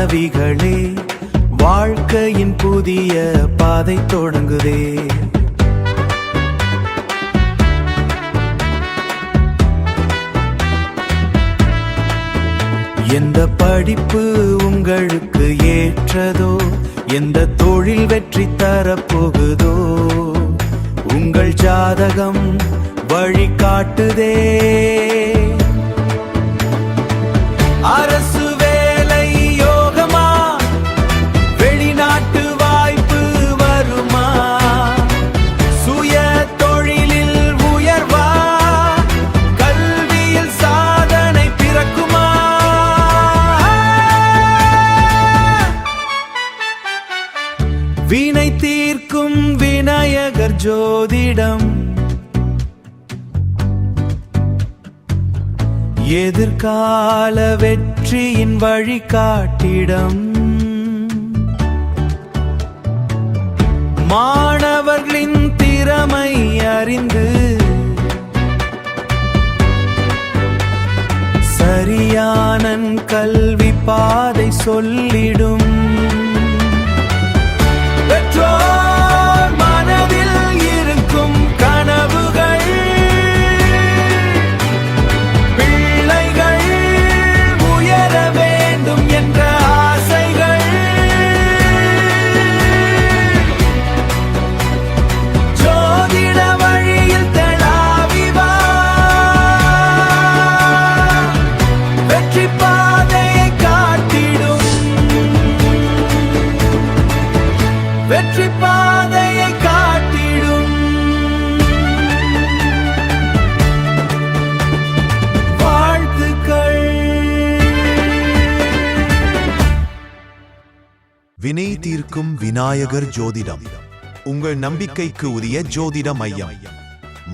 மாணவிகளே, வாழ்க்கையின் புதிய பாதை தொடங்குதே. எந்த படிப்பு உங்களுக்கு ஏற்றதோ, எந்த தொழில் வெற்றி தரப்போகுதோ, உங்கள் ஜாதகம் வழிகாட்டுதே. அரசு வேலை யோகமா, வெளிநாட்டு வாய்ப்பு வருமா, சுய தொழிலில் உயர்வா, கல்வியில் சாதனை பிறக்குமா? வினை தீர்க்கும் விநாயகர் ஜோதிடம், எதிர்கால வெற்றியின் வழிகாட்டிடம். மாணவர்களின் திறமை அறிந்து சரியான கல்வி பாதை சொல்லிடும். பெற்றோர் மனதில் இருக்கும் கனவுகள், பிள்ளைகள் உயர வேண்டும் என்ற ஆசைகள், ஜோதிட வழியில் தெளாவிவா, வெற்றி பாதையை காட்டிடும், வெற்றி பாதையை காட்டிடும். வாழ்த்துக்கள். வினை தீர்க்கும் விநாயகர் ஜோதிடம், உங்கள் நம்பிக்கைக்கு உரிய ஜோதிட மையம்.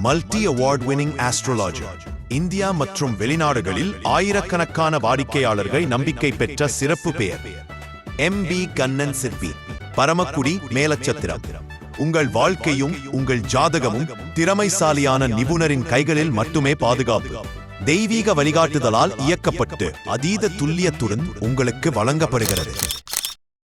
Multi award winning astrologer. India மற்றும் வெளிநாடுகளில் ஆயிரக்கணக்கான வாடிக்கையாளர்கள் நம்பிக்கை பெற்ற சிறப்பு பெயர் MB கண்ணன் சிற்பி, பரமக்குடி, மேலச்சத்திரம். உங்கள் வாழ்க்கையும் உங்கள் ஜாதகமும் திறமைசாலியான நிபுணரின் கைகளில் மட்டுமே பாதுகாப்பு. தெய்வீக வழிகாட்டுதலால் இயக்கப்பட்டு அதீத துல்லியத்துடன் உங்களுக்கு வழங்கப்படுகிறது.